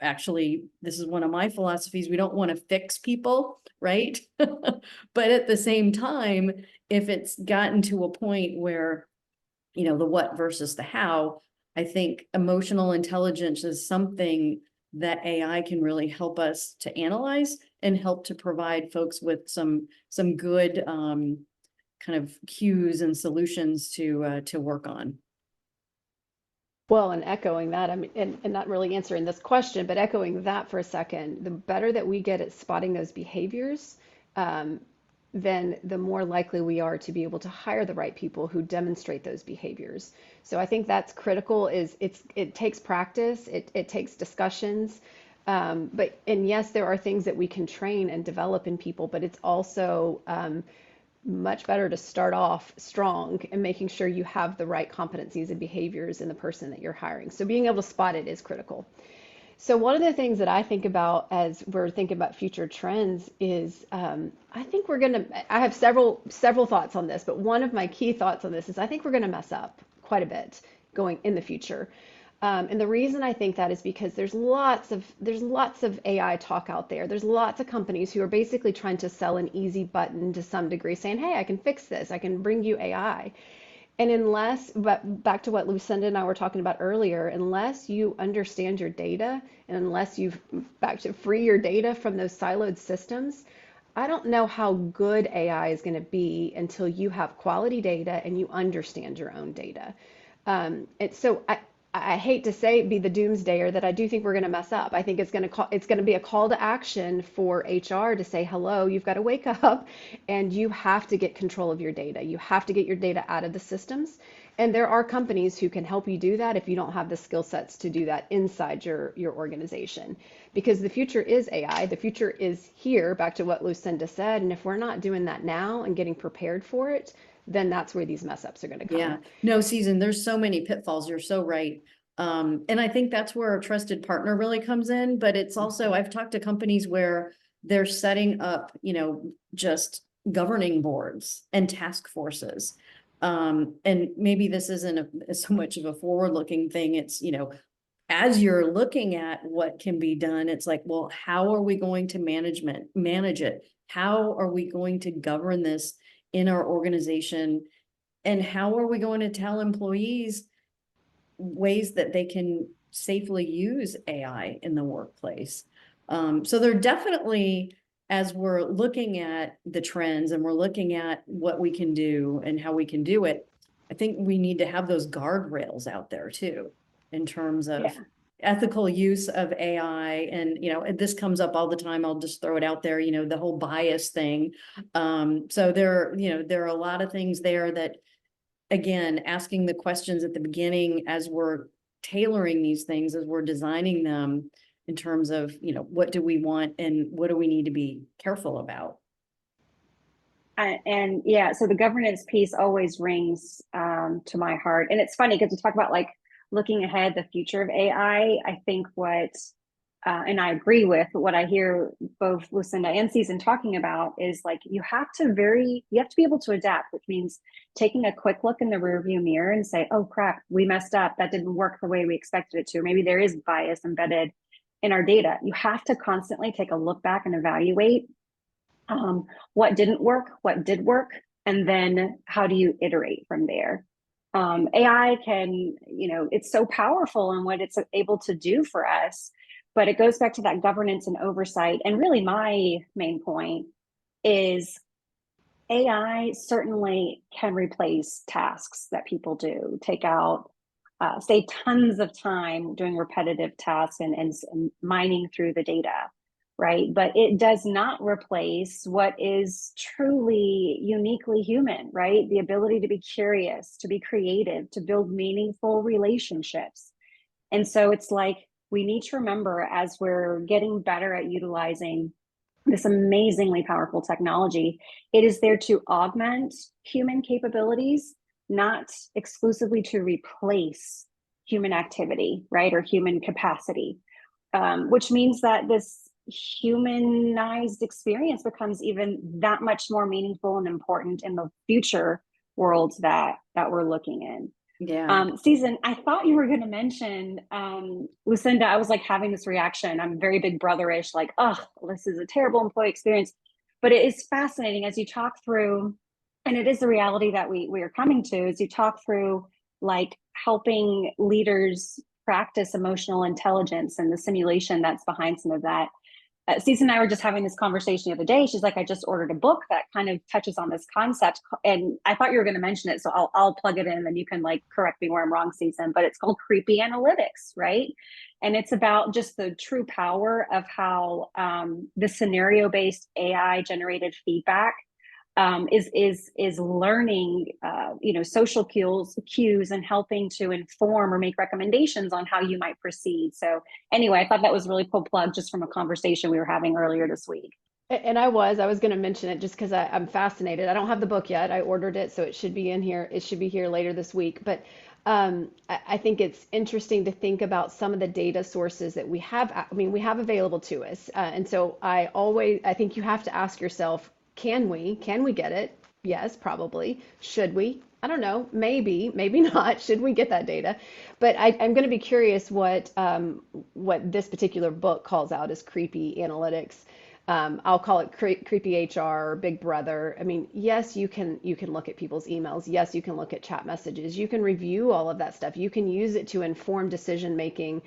actually, this is one of my philosophies. We don't want to fix people, right? But at the same time, if it's gotten to a point where, the what versus the how, I think emotional intelligence is something that AI can really help us to analyze and help to provide folks with some good kind of cues and solutions to work on. Well, and echoing that, I mean, and not really answering this question, but echoing that for a second, the better that we get at spotting those behaviors, then the more likely we are to be able to hire the right people who demonstrate those behaviors. So I think that's critical. It takes practice, it takes discussions, and yes, there are things that we can train and develop in people, but it's also much better to start off strong and making sure you have the right competencies and behaviors in the person that you're hiring. So being able to spot it is critical. So one of the things that I think about as we're thinking about future trends is I have several thoughts on this, but one of my key thoughts on this is I think we're going to mess up quite a bit going in the future. And the reason I think that is because there's lots of AI talk out there. There's lots of companies who are basically trying to sell an easy button to some degree, saying, "Hey, I can fix this. I can bring you AI." And but back to what Lucinda and I were talking about earlier, unless you understand your data and unless you've back to free your data from those siloed systems, I don't know how good AI is going to be until you have quality data and you understand your own data. I hate to say be the doomsdayer that I do think we're going to mess up. I think it's going to be a call to action for HR to say, hello, you've got to wake up and you have to get control of your data. You have to get your data out of the systems. And there are companies who can help you do that if you don't have the skill sets to do that inside your organization. Because the future is AI, the future is here, back to what Lucinda said. And if we're not doing that now and getting prepared for it, then that's where these mess ups are going to come. Yeah, no, Susan, there's so many pitfalls. You're so right. And I think that's where a trusted partner really comes in. But it's also, I've talked to companies where they're setting up, just governing boards and task forces. And maybe this isn't so much of a forward-looking thing. It's, as you're looking at what can be done, it's like, well, how are we going to manage it? How are we going to govern this in our organization? And how are we going to tell employees ways that they can safely use AI in the workplace? So they're definitely, as we're looking at the trends and we're looking at what we can do and how we can do it, I think we need to have those guardrails out there too, in terms of ethical use of AI. And, this comes up all the time. I'll just throw it out there, the whole bias thing. So there are a lot of things there that, again, asking the questions at the beginning as we're tailoring these things, as we're designing them in terms of, what do we want and what do we need to be careful about? And yeah, so the governance piece always rings to my heart. And it's funny because we talk about like looking ahead, the future of AI. I think and I agree with what I hear both Lucinda and Susan talking about is like you have to be able to adapt, which means taking a quick look in the rearview mirror and say, oh crap, we messed up. That didn't work the way we expected it to. Or maybe there is bias embedded in our data. You have to constantly take a look back and evaluate what didn't work, what did work, and then how do you iterate from there? AI can, it's so powerful in what it's able to do for us, but it goes back to that governance and oversight. And really, my main point is AI certainly can replace tasks that people do, take out, save tons of time doing repetitive tasks and mining through the data, right? But it does not replace what is truly uniquely human, right? The ability to be curious, to be creative, to build meaningful relationships. And so it's like we need to remember as we're getting better at utilizing this amazingly powerful technology, it is there to augment human capabilities, not exclusively to replace human activity, right? Or human capacity, which means that this humanized experience becomes even that much more meaningful and important in the future worlds that we're looking in. Yeah. Susan, I thought you were going to mention Lucinda. I was like having this reaction. I'm very big brotherish, like, oh, this is a terrible employee experience. But it is fascinating as you talk through, and it is the reality that we are coming to as you talk through like helping leaders practice emotional intelligence and the simulation that's behind some of that. Susan and I were just having this conversation the other day. She's like, I just ordered a book that kind of touches on this concept. And I thought you were going to mention it. So I'll plug it in and you can like correct me where I'm wrong, Susan, but it's called Creepy Analytics, right? And it's about just the true power of how the scenario-based AI generated feedback is learning social cues and helping to inform or make recommendations on how you might proceed. So anyway, I thought that was a really cool plug just from a conversation we were having earlier this week. And I was going to mention it just because I'm fascinated. I don't have the book yet. I ordered it, so it should be in here. It should be here later this week. But I think it's interesting to think about some of the data sources that we have. I mean, we have available to us. And so I think you have to ask yourself, can we get it? Yes, probably. Should we? I don't know. Maybe not. Should we get that data? But I'm going to be curious what this particular book calls out as creepy analytics. I'll call it creepy HR, Big Brother. I mean, yes, you can look at people's emails. Yes, you can look at chat messages. You can review all of that stuff. You can use it to inform decision making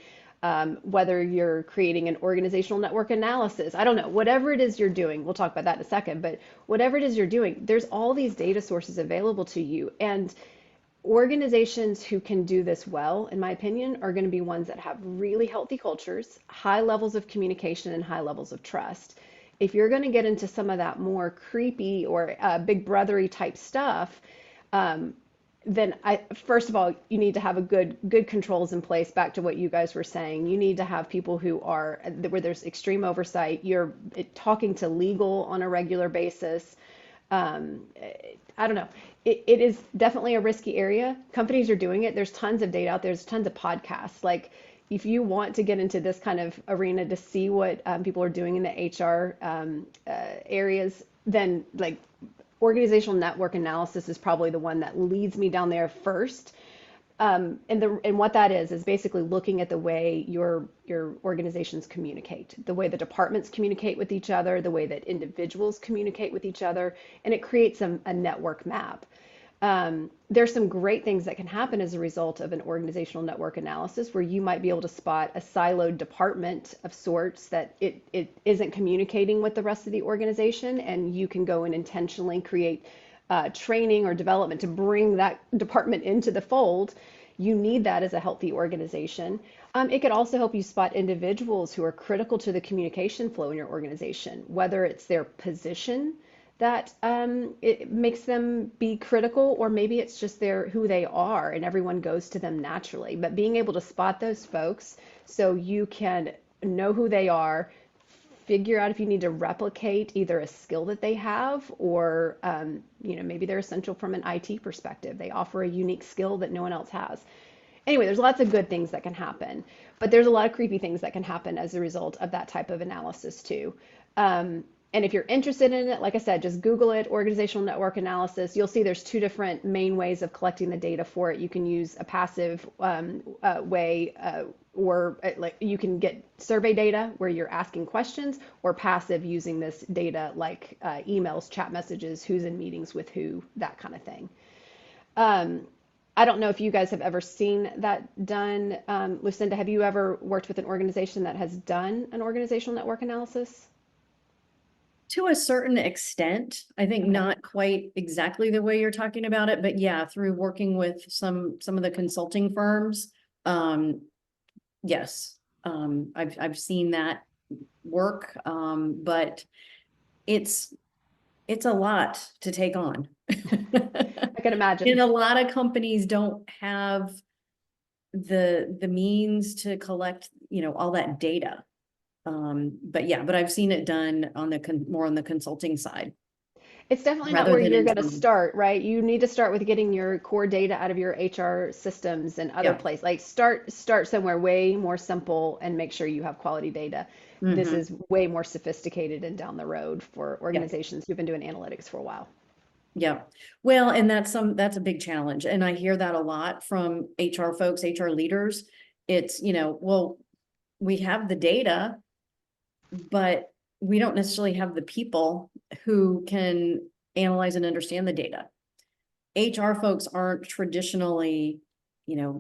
whether you're creating an organizational network analysis, I don't know, whatever it is you're doing, we'll talk about that in a second, but whatever it is you're doing, there's all these data sources available to you. And organizations who can do this well, in my opinion, are going to be ones that have really healthy cultures, high levels of communication, and high levels of trust. If you're going to get into some of that more creepy or big brothery type stuff, then first of all, you need to have a good controls in place. Back to what you guys were saying, you need to have people who are where there's extreme oversight. You're talking to legal on a regular basis. um, I don't know. It is definitely a risky area. Companies are doing it. There's tons of data out there. There's tons of podcasts. Like, if you want to get into this kind of arena to see what people are doing in the HR areas, then like organizational network analysis is probably the one that leads me down there first. And what that is basically looking at the way your organizations communicate, the way the departments communicate with each other, the way that individuals communicate with each other, and it creates a network map. There's some great things that can happen as a result of an organizational network analysis, where you might be able to spot a siloed department of sorts that it isn't communicating with the rest of the organization, and you can go and intentionally create training or development to bring that department into the fold. You need that as a healthy organization. It could also help you spot individuals who are critical to the communication flow in your organization, whether it's their position that it makes them be critical, or maybe it's just who they are and everyone goes to them naturally. But being able to spot those folks so you can know who they are, figure out if you need to replicate either a skill that they have, or maybe they're essential from an IT perspective. They offer a unique skill that no one else has. Anyway, there's lots of good things that can happen, but there's a lot of creepy things that can happen as a result of that type of analysis too. And if you're interested in it, like I said, just Google it, organizational network analysis. You'll see there's two different main ways of collecting the data for it. You can use a passive way, or like you can get survey data where you're asking questions, or passive using this data like emails, chat messages, who's in meetings with who, that kind of thing. I don't know if you guys have ever seen that done. Lucinda, have you ever worked with an organization that has done an organizational network analysis? To a certain extent, I think Okay. not quite exactly the way you're talking about it, but yeah, through working with some of the consulting firms, yes, I've seen that work, but it's a lot to take on. I can imagine. And a lot of companies don't have the means to collect, all that data. But I've seen it done on the more on the consulting side It's definitely not rather where than you're going to internal. start, right? You need to start with getting your core data out of your HR systems and other Yeah. places. Like start somewhere way more simple and make sure you have quality data. This Hmm. is way more sophisticated and down the road for Yeah. organizations who've been doing analytics for a while. Yeah. Well, and that's a big challenge. And I hear that a lot from HR folks, HR leaders. It's, well, we have the data, but we don't necessarily have the people who can analyze and understand the data. HR folks aren't traditionally,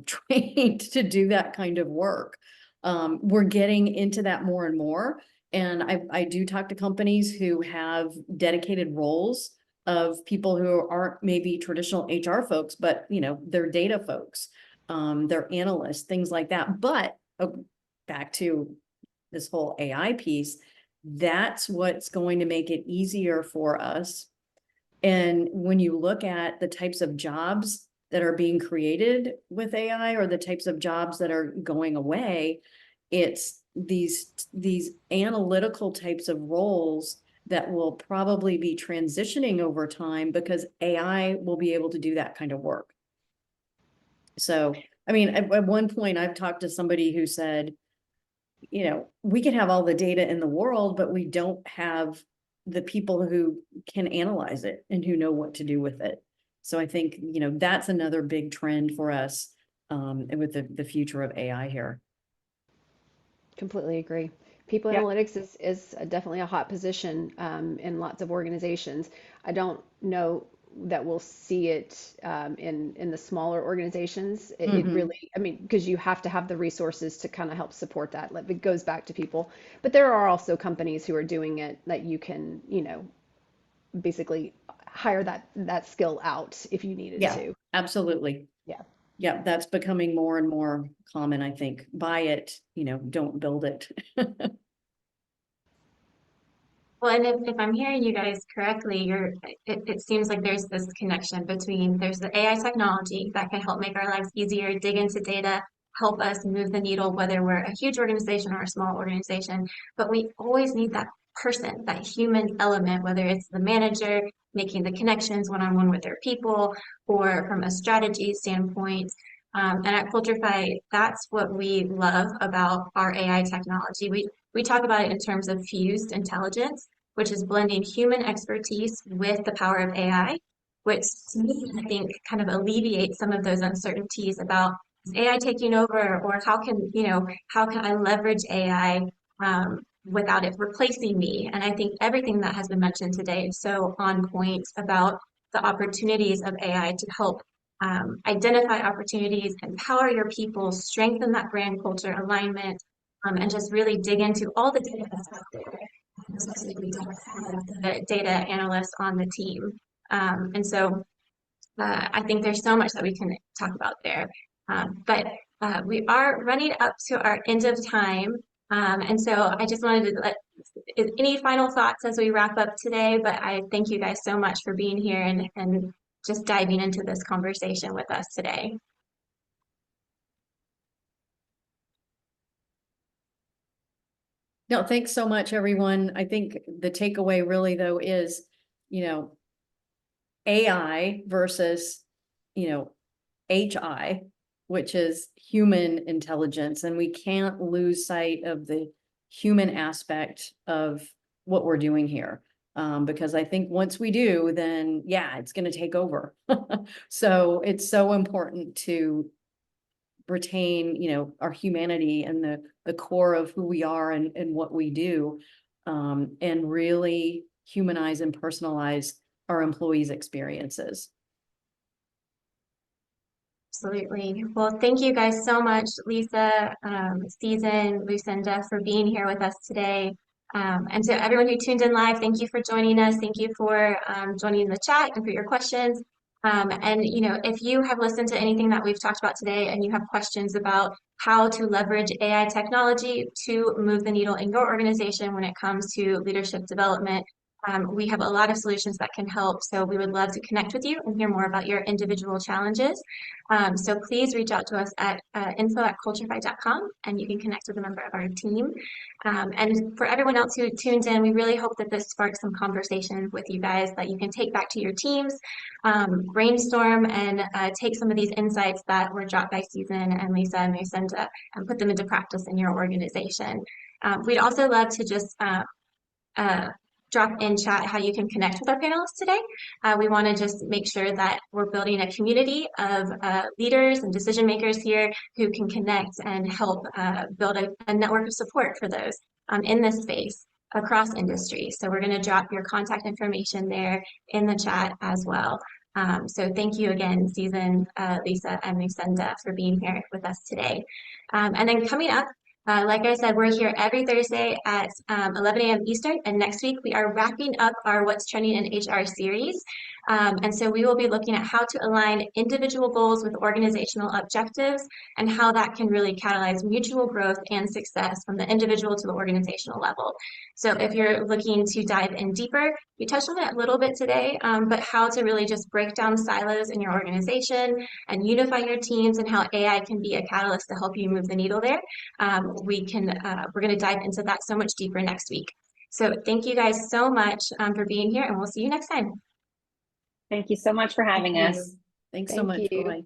trained to do that kind of work. We're getting into that more and more. And I do talk to companies who have dedicated roles of people who aren't maybe traditional HR folks, but they're data folks, they're analysts, things like that. But back to this whole AI piece, that's what's going to make it easier for us. And when you look at the types of jobs that are being created with AI, or the types of jobs that are going away, it's these analytical types of roles that will probably be transitioning over time, because AI will be able to do that kind of work. So, I mean, at one point I've talked to somebody who said, we can have all the data in the world, but we don't have the people who can analyze it and who know what to do with it. So I think, that's another big trend for us, and with the future of AI here. Completely agree. People Yeah. analytics is definitely a hot position in lots of organizations. I don't know we'll see it in the smaller organizations. It Mhm. really, I mean, because you have to have the resources to kind of help support that. Like, it goes back to people, but there are also companies who are doing it that you can, basically hire that skill out if you needed Yeah, to. absolutely. Yeah. Yeah, that's becoming more and more common, I think. Buy it, don't build it. Well, and if I'm hearing you guys correctly, it seems like there's this connection between there's the AI technology that can help make our lives easier, dig into data, help us move the needle, whether we're a huge organization or a small organization. But we always need that person, that human element, whether it's the manager making the connections one-on-one with their people, or from a strategy standpoint. And at Culturify, that's what we love about our AI technology. We talk about it in terms of fused intelligence, which is blending human expertise with the power of AI, which to me, I think kind of alleviates some of those uncertainties about is AI taking over, or how can I leverage AI without it replacing me? And I think everything that has been mentioned today is so on point about the opportunities of AI to help identify opportunities, empower your people, strengthen that brand culture alignment, and just really dig into all the data that's out there, especially if we don't have the data analysts on the team. I think there's so much that we can talk about there. But we are running up to our end of time. And so I just wanted to any final thoughts as we wrap up today, but I thank you guys so much for being here and just diving into this conversation with us today. No, thanks so much, everyone. I think the takeaway really, though, is, AI versus, HI, which is human intelligence. And we can't lose sight of the human aspect of what we're doing here. Because I think once we do, then yeah, it's going to take over. So it's so important to retain, our humanity and the core of who we are and what we do, and really humanize and personalize our employees' experiences. Absolutely. Well, thank you guys so much, Lisa, Susan, Lucinda, for being here with us today. And to everyone who tuned in live, thank you for joining us. Thank you for joining the chat and for your questions. If you have listened to anything that we've talked about today and you have questions about how to leverage AI technology to move the needle in your organization when it comes to leadership development, we have a lot of solutions that can help. So we would love to connect with you and hear more about your individual challenges. So please reach out to us at info@culturify.com, and you can connect with a member of our team. And for everyone else who tuned in, we really hope that this sparks some conversation with you guys that you can take back to your teams, brainstorm, and take some of these insights that were dropped by Susan and Lisa and Lucinda and put them into practice in your organization. We'd also love to just drop in chat how you can connect with our panelists today. We want to just make sure that we're building a community of leaders and decision makers here who can connect and help build a network of support for those in this space across industries. So we're going to drop your contact information there in the chat as well. So thank you again, Susan, Lisa, and Lucinda for being here with us today. And then coming up, like I said, we're here every Thursday at 11 a.m. Eastern, and next week we are wrapping up our What's Trending in HR series. And so we will be looking at how to align individual goals with organizational objectives and how that can really catalyze mutual growth and success from the individual to the organizational level. So if you're looking to dive in deeper, we touched on it a little bit today, but how to really just break down silos in your organization and unify your teams and how AI can be a catalyst to help you move the needle there. We're going to dive into that so much deeper next week. So thank you guys so much for being here, and we'll see you next time. Thank you so much for having us. Thanks so much. Thank you. Bye.